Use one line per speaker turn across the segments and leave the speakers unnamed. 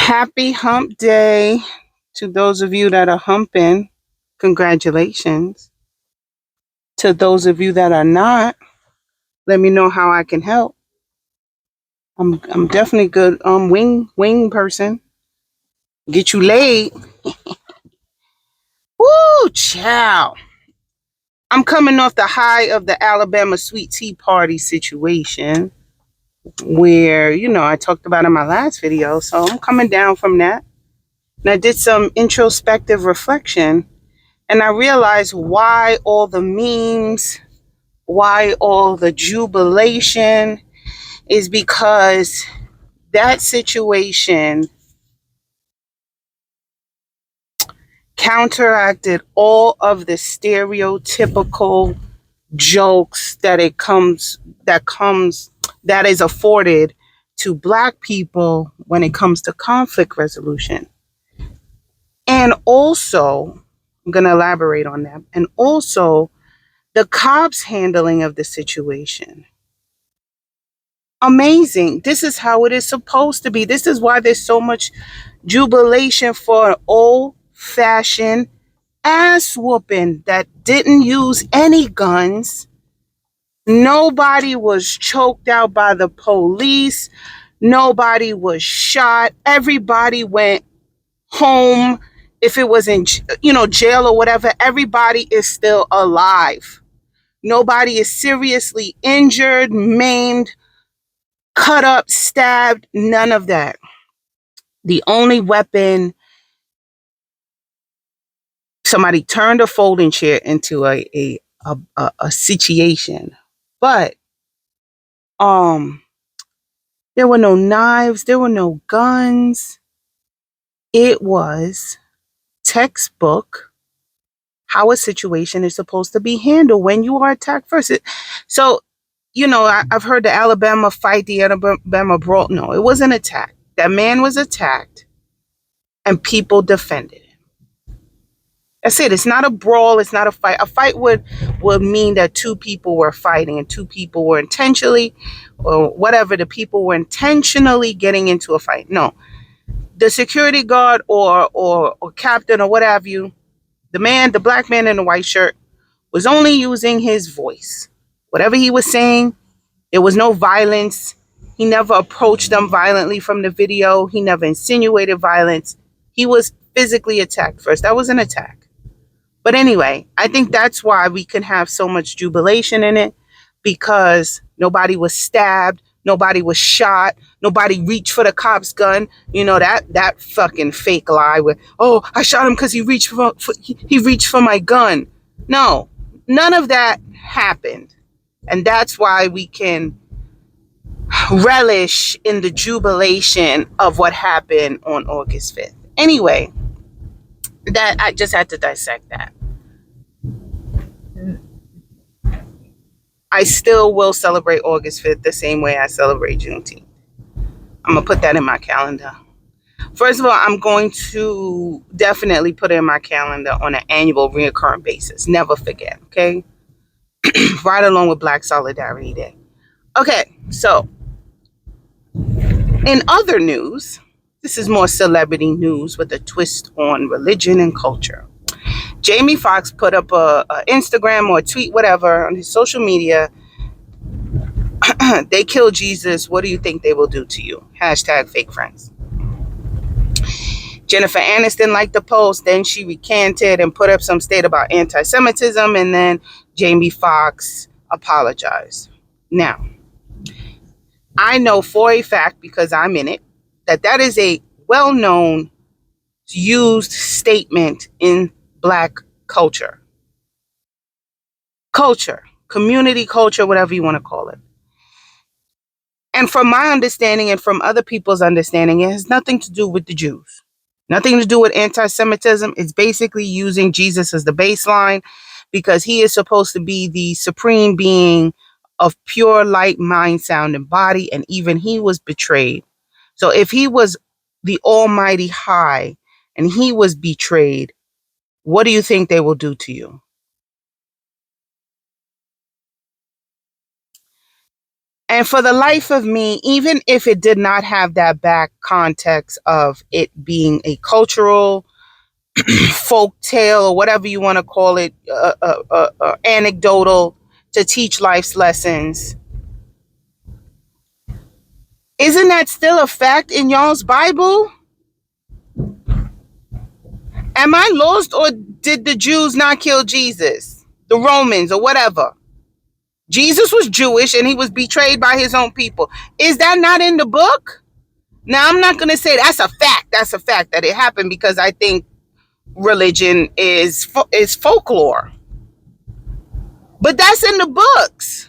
Happy hump day to those of you that are humping. Congratulations. To those of you that are not, let me know how I can help. I'm definitely good wing person. Get you laid. Woo, chow. I'm coming off the high of the Alabama sweet tea party situation where, I talked about in my last video. So I'm coming down from that. And I did some introspective reflection and I realized why all the memes, why all the jubilation is because that situation counteracted all of the stereotypical jokes that is afforded to Black people when it comes to conflict resolution. And also, I'm going to elaborate on that. And also the cops' handling of the situation. Amazing. This is how it is supposed to be. This is why there's so much jubilation for an old-fashioned ass whooping that didn't use any guns. Nobody was choked out by the police. Nobody was shot. Everybody went home. If it was in, jail or whatever, everybody is still alive. Nobody is seriously injured, maimed, cut up, stabbed, none of that. The only weapon, somebody turned a folding chair into a situation. But there were no knives, there were no guns. It was textbook how a situation is supposed to be handled when you are attacked first. So, I've heard the Alabama fight, the Alabama brawl. No, it was an attack. That man was attacked and people defended him. That's it. It's not a brawl. It's not a fight. A fight would mean that two people were fighting and two people were intentionally, or whatever, the people were intentionally getting into a fight. No, the security guard or captain or what have you, the Black man in the white shirt, was only using his voice. Whatever he was saying, there was no violence. He never approached them violently from the video. He never insinuated violence. He was physically attacked first. That was an attack. But anyway, I think that's why we can have so much jubilation in it, because nobody was stabbed, nobody was shot, nobody reached for the cop's gun. That fucking fake lie where, oh, I shot him because he reached for my gun. No, none of that happened. And that's why we can relish in the jubilation of what happened on August 5th. Anyway, that I just had to dissect that. I still will celebrate August 5th the same way I celebrate Juneteenth. I'm going to put that in my calendar. First of all, I'm going to definitely put it in my calendar on an annual recurrent basis. Never forget, okay? Right along with Black Solidarity Day. Okay, so in other news, this is more celebrity news with a twist on religion and culture. Jamie Foxx put up a Instagram or a tweet, whatever, on his social media. They killed Jesus. What do you think they will do to you? Hashtag fake friends. Jennifer Aniston liked the post. Then she recanted and put up some state about anti-Semitism. And then Jamie Foxx apologized. Now, I know for a fact, because I'm in it, that is a well-known, used statement in Black culture. Culture, community culture, whatever you want to call it. And from my understanding and from other people's understanding, it has nothing to do with the Jews. Nothing to do with anti-Semitism. It's basically using Jesus as the baseline, because he is supposed to be the supreme being of pure light, mind, sound, and body. And even he was betrayed. So if he was the Almighty High and he was betrayed, what do you think they will do to you? And for the life of me, even if it did not have that back context of it being a cultural folk tale or whatever you want to call it, anecdotal to teach life's lessons, isn't that still a fact in y'all's Bible? Am I lost, or did the Jews not kill Jesus? The Romans or whatever. Jesus was Jewish and he was betrayed by his own people. Is that not in the book? Now, I'm not going to say that's a fact. That's a fact that it happened, because I think religion is folklore. But that's in the books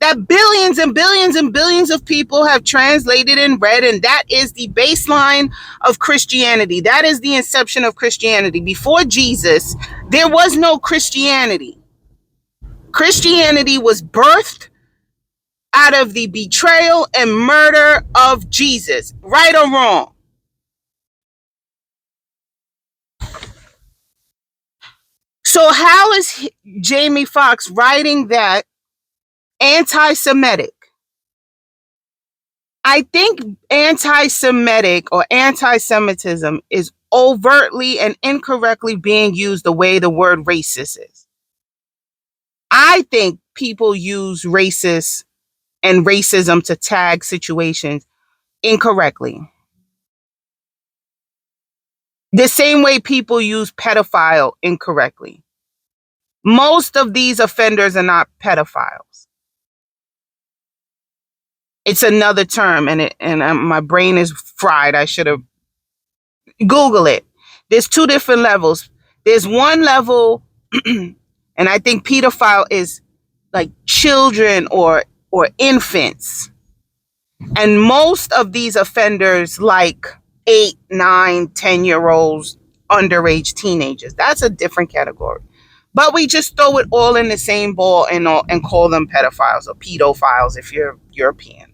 that billions and billions and billions of people have translated and read, and that is the baseline of Christianity. That is the inception of Christianity. Before Jesus, there was no Christianity. Christianity was birthed out of the betrayal and murder of Jesus, right or wrong. So how is Jamie Foxx writing that anti-Semitic? I think anti-Semitic or anti-Semitism is overtly and incorrectly being used the way the word racist is. I think people use racist and racism to tag situations incorrectly. The same way people use pedophile incorrectly. Most of these offenders are not pedophiles. It's another term, and my brain is fried. I should have Google it. There's two different levels. There's one level, and I think pedophile is like children or infants. And most of these offenders, like 8, 9, 10-year-olds, underage teenagers. That's a different category. But we just throw it all in the same ball and call them pedophiles or pedophiles if you're European.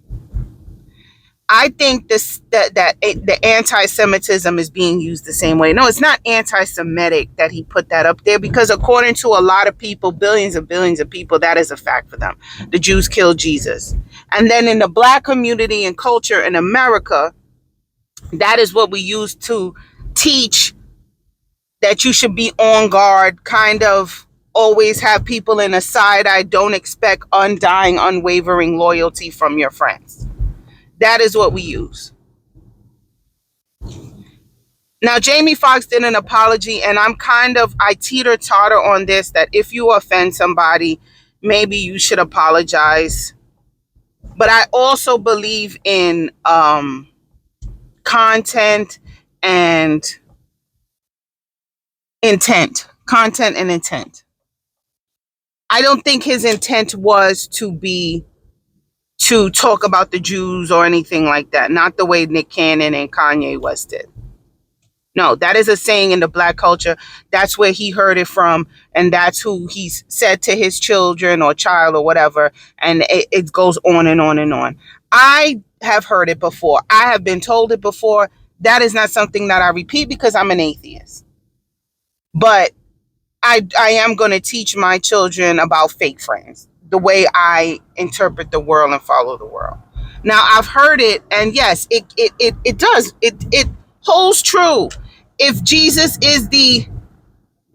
I think the anti-Semitism is being used the same way. No, it's not anti-Semitic that he put that up there, because according to a lot of people, billions and billions of people, that is a fact for them. The Jews killed Jesus. And then in the Black community and culture in America, that is what we use to teach that you should be on guard, kind of always have people in a side eye, don't expect undying, unwavering loyalty from your friends. That is what we use. Now, Jamie Foxx did an apology, and I teeter-totter on this, that if you offend somebody, maybe you should apologize. But I also believe in content and intent. Content and intent. I don't think his intent was to talk about the Jews or anything like that. Not the way Nick Cannon and Kanye West did. No, that is a saying in the Black culture. That's where he heard it from, and that's who he said to his children or child or whatever, and it goes on and on and on. I have heard it before. I have been told it before. That is not something that I repeat because I'm an atheist. But I am going to teach my children about fake friends, the way I interpret the world and follow the world. Now, I've heard it, and yes, it does. It holds true. If Jesus is the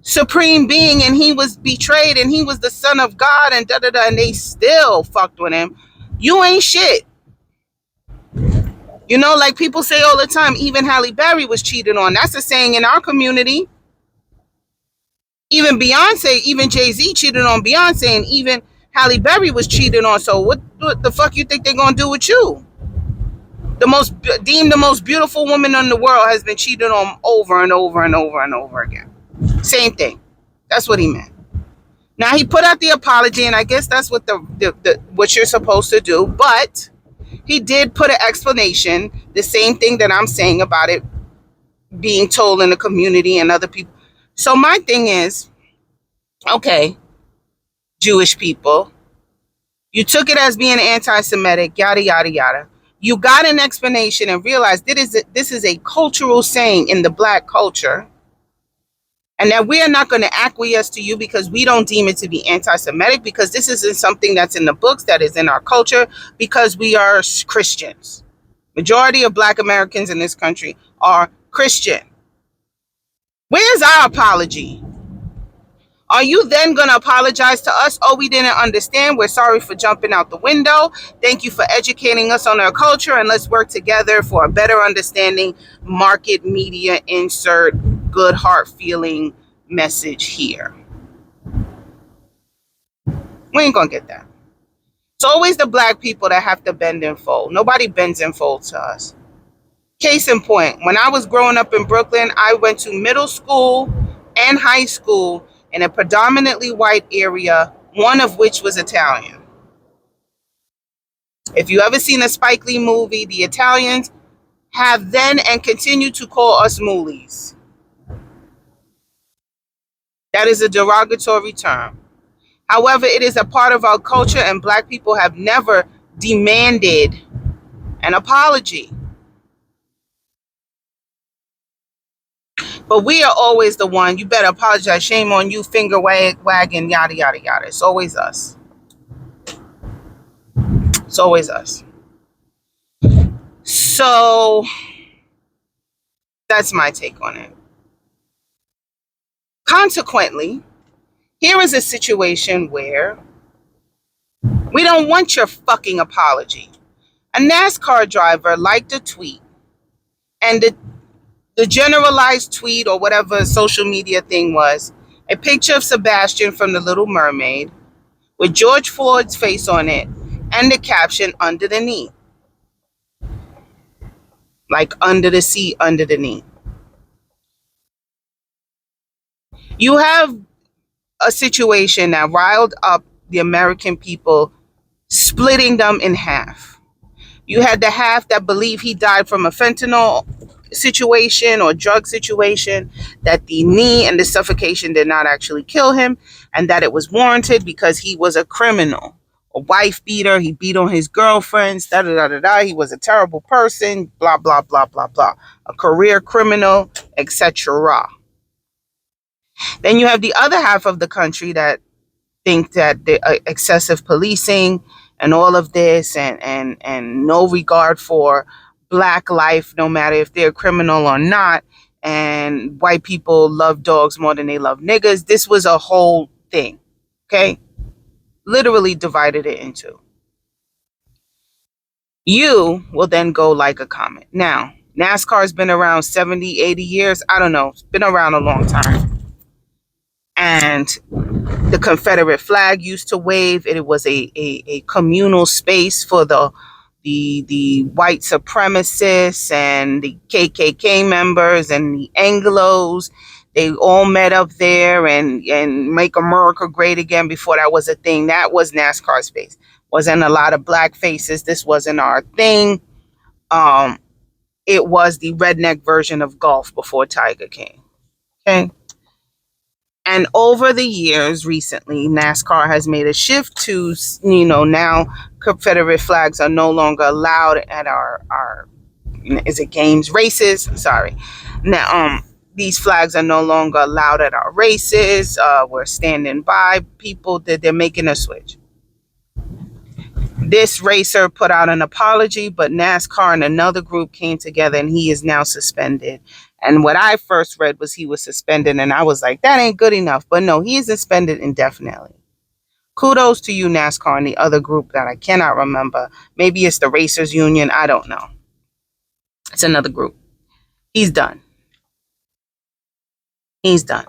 supreme being and he was betrayed and he was the son of God and da-da-da, and they still fucked with him, you ain't shit. You know, like people say all the time, even Halle Berry was cheated on. That's a saying in our community. Even Beyonce, even Jay-Z cheated on Beyonce, and even Halle Berry was cheated on. So what the fuck you think they're gonna do with you? Deemed the most beautiful woman in the world has been cheated on over and over and over and over again. Same thing. That's what he meant. Now he put out the apology, and I guess that's what what you're supposed to do. But he did put an explanation, the same thing that I'm saying about it being told in the community and other people. So my thing is, okay, Jewish people, you took it as being anti-Semitic, yada, yada, yada. You got an explanation and realized this is a cultural saying in the Black culture. And that we are not going to acquiesce to you because we don't deem it to be anti-Semitic, because this isn't something that's in the books, that is in our culture, because we are Christians. Majority of Black Americans in this country are Christian. Where's our apology? Are you then going to apologize to us? Oh, we didn't understand. We're sorry for jumping out the window. Thank you for educating us on our culture, and let's work together for a better understanding. Market media insert good heart feeling message here. We ain't going to get that. It's always the Black people that have to bend and fold. Nobody bends and folds to us. Case in point, when I was growing up in Brooklyn, I went to middle school and high school in a predominantly white area, one of which was Italian. If you ever seen a Spike Lee movie, the Italians have then and continue to call us moolies. That is a derogatory term. However, it is a part of our culture, and Black people have never demanded an apology. But we are always the one, you better apologize, shame on you, finger wagging, yada, yada, yada. It's always us. It's always us. So that's my take on it. Consequently, here is a situation where we don't want your fucking apology. A NASCAR driver liked a tweet, and the generalized tweet or whatever social media thing was, a picture of Sebastian from The Little Mermaid with George Floyd's face on it and the caption under the knee. Like under the seat, under the knee. You have a situation that riled up the American people, splitting them in half. You had the half that believe he died from a fentanyl situation or drug situation, that the knee and the suffocation did not actually kill him, and that it was warranted because he was a criminal, a wife beater, he beat on his girlfriends, da da da da da, he was a terrible person, blah blah blah blah blah, a career criminal, etc. Then you have the other half of the country that think that the excessive policing and all of this, and no regard for Black life, no matter if they're criminal or not, and white people love dogs more than they love niggas. This was a whole thing. Okay, literally divided it into. You will then go like a comment. Now, NASCAR's been around 70, 80 years. I don't know. It's been around a long time. And the Confederate flag used to wave. It was a communal space for the white supremacists and the KKK members and the Anglos. They all met up there and make America great again before that was a thing. That was NASCAR space. Wasn't a lot of Black faces. This wasn't our thing. It was the redneck version of golf before Tiger came. Okay. And over the years, recently, NASCAR has made a shift to, now Confederate flags are no longer allowed at our is it games, races? Sorry. Now, these flags are no longer allowed at our races. We're standing by people that they're making a switch. This racer put out an apology, but NASCAR and another group came together, and he is now suspended. And what I first read was he was suspended, and I was like, that ain't good enough. But no, he is suspended indefinitely. Kudos to you, NASCAR, and the other group that I cannot remember. Maybe it's the Racers Union. I don't know. It's another group. He's done. He's done.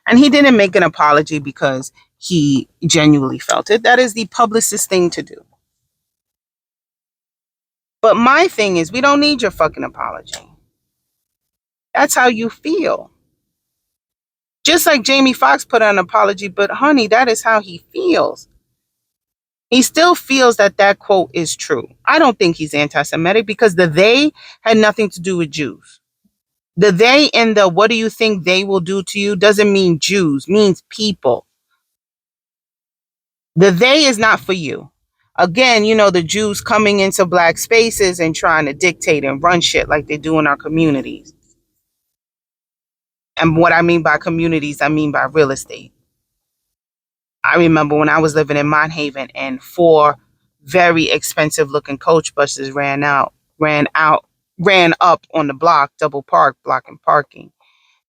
And he didn't make an apology because he genuinely felt it. That is the publicist thing to do. But my thing is, we don't need your fucking apology. That's how you feel. Just like Jamie Foxx put out an apology, but honey, that is how he feels. He still feels that that quote is true. I don't think he's anti-Semitic because the they had nothing to do with Jews. The they in the what do you think they will do to you doesn't mean Jews, means people. The they is not for you. Again, the Jews coming into Black spaces and trying to dictate and run shit like they do in our communities. And what I mean by communities, I mean by real estate. I remember when I was living in Mont Haven and four very expensive looking coach buses ran up on the block, double park, blocking parking,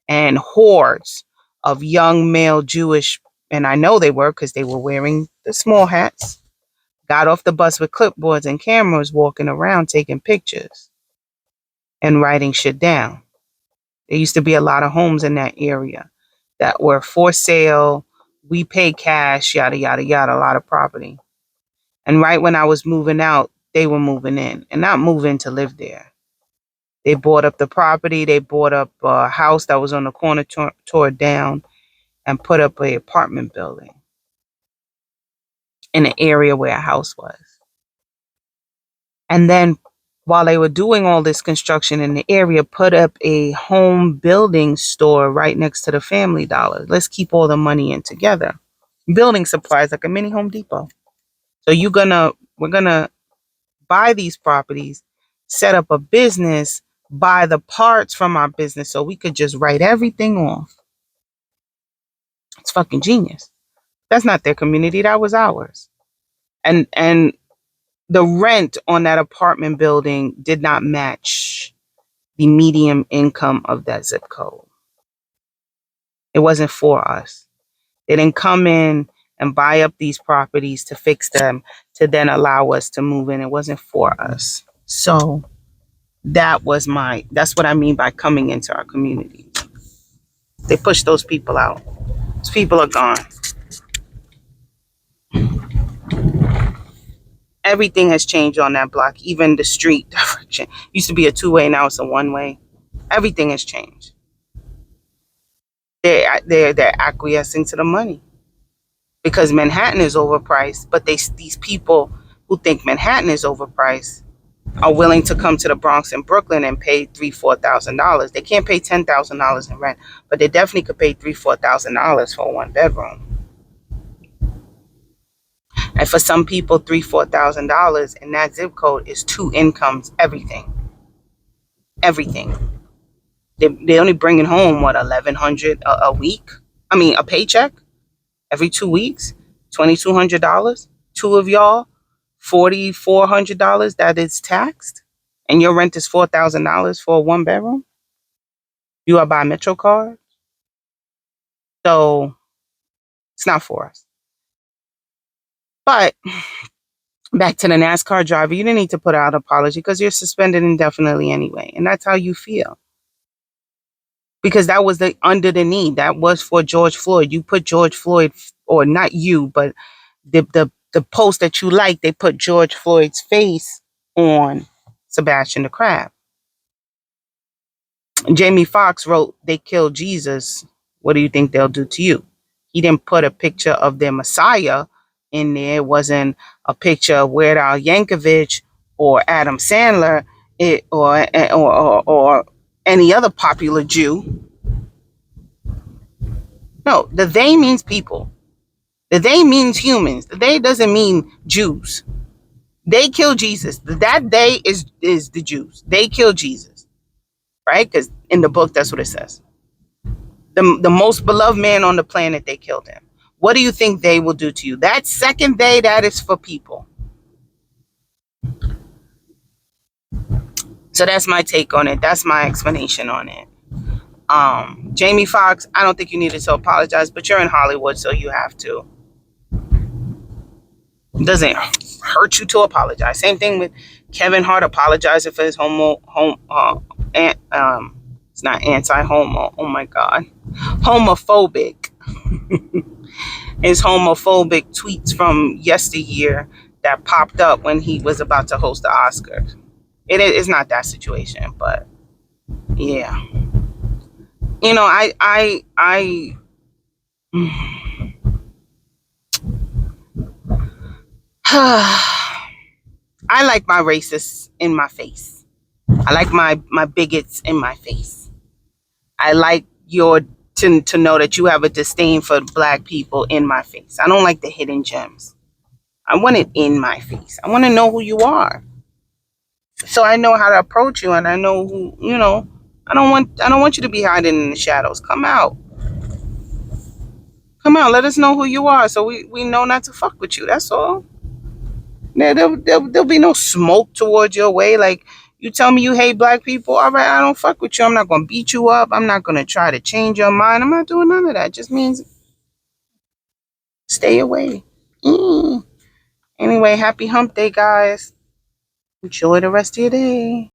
and hordes of young male Jewish, and I know they were because they were wearing the small hats, got off the bus with clipboards and cameras walking around taking pictures and writing shit down. There used to be a lot of homes in that area that were for sale. We pay cash, yada, yada, yada, a lot of property. And right when I was moving out, they were moving in and not moving to live there. They bought up the property. They bought up a house that was on the corner, tore it down, and put up an apartment building in the area where a house was. And then while they were doing all this construction in the area, put up a home building store right next to the Family Dollar. Let's keep all the money in together. Building supplies like a mini Home Depot. So we're gonna buy these properties, set up a business, buy the parts from our business so we could just write everything off. It's fucking genius. That's not their community, that was ours. And the rent on that apartment building did not match the median income of that zip code. It wasn't for us. They didn't come in and buy up these properties to fix them to then allow us to move in. It wasn't for us. So that's what I mean by coming into our community. They pushed those people out. Those people are gone. Everything has changed on that block. Even the street direction used to be a two-way, now it's a one-way. Everything has changed. They're acquiescing to the money because Manhattan is overpriced. But these people who think Manhattan is overpriced are willing to come to the Bronx and Brooklyn and pay $3,000-$4,000. They can't pay $10,000 in rent, but they definitely could pay $3,000-$4,000 for a one bedroom. And for some people, $3,000-$4,000 in that zip code is two incomes. Everything. They only bringing home what, $1,100 a week. I mean, a paycheck every 2 weeks, $2,200. Two of y'all, $4,400 that is taxed, and your rent is $4,000 for a one bedroom. You are by Metro card, so it's not for us. But back to the NASCAR driver, you didn't need to put out an apology because you're suspended indefinitely anyway, and that's how you feel. Because that was under the knee. That was for George Floyd. You put George Floyd, or not you, but the post that you like, they put George Floyd's face on Sebastian the Crab. Jamie Foxx wrote, "They killed Jesus. What do you think they'll do to you?" He didn't put a picture of their Messiah in there. It wasn't a picture of Weird Al Yankovic or Adam Sandler, or any other popular Jew. No, the they means people. The they means humans. The they doesn't mean Jews. They killed Jesus. That they is the Jews. They killed Jesus, right? Because in the book, that's what it says. The most beloved man on the planet, they killed him. What do you think they will do to you? That second they, that is for people. So that's my take on it. That's my explanation on it. Jamie Foxx, I don't think you needed to apologize, but you're in Hollywood, so you have to. It doesn't hurt you to apologize. Same thing with Kevin Hart apologizing for his it's not anti-homo. Oh my God. Homophobic. His homophobic tweets from yesteryear that popped up when he was about to host the Oscars. It's not that situation, but yeah. You know, I like my racists in my face. I like my bigots in my face. I like to know that you have a disdain for black people in my face. I don't like the hidden gems. I want it in my face. I want to know who you are, so I know how to approach you, and I know who, I don't want you to be hiding in the shadows. Come out. Come out. Let us know who you are so we know not to fuck with you. That's all. There'll be no smoke towards your way. Like, you tell me you hate black people. All right, I don't fuck with you. I'm not gonna beat you up. I'm not gonna try to change your mind. I'm not doing none of that. It just means stay away. Anyway, happy hump day, guys. Enjoy the rest of your day.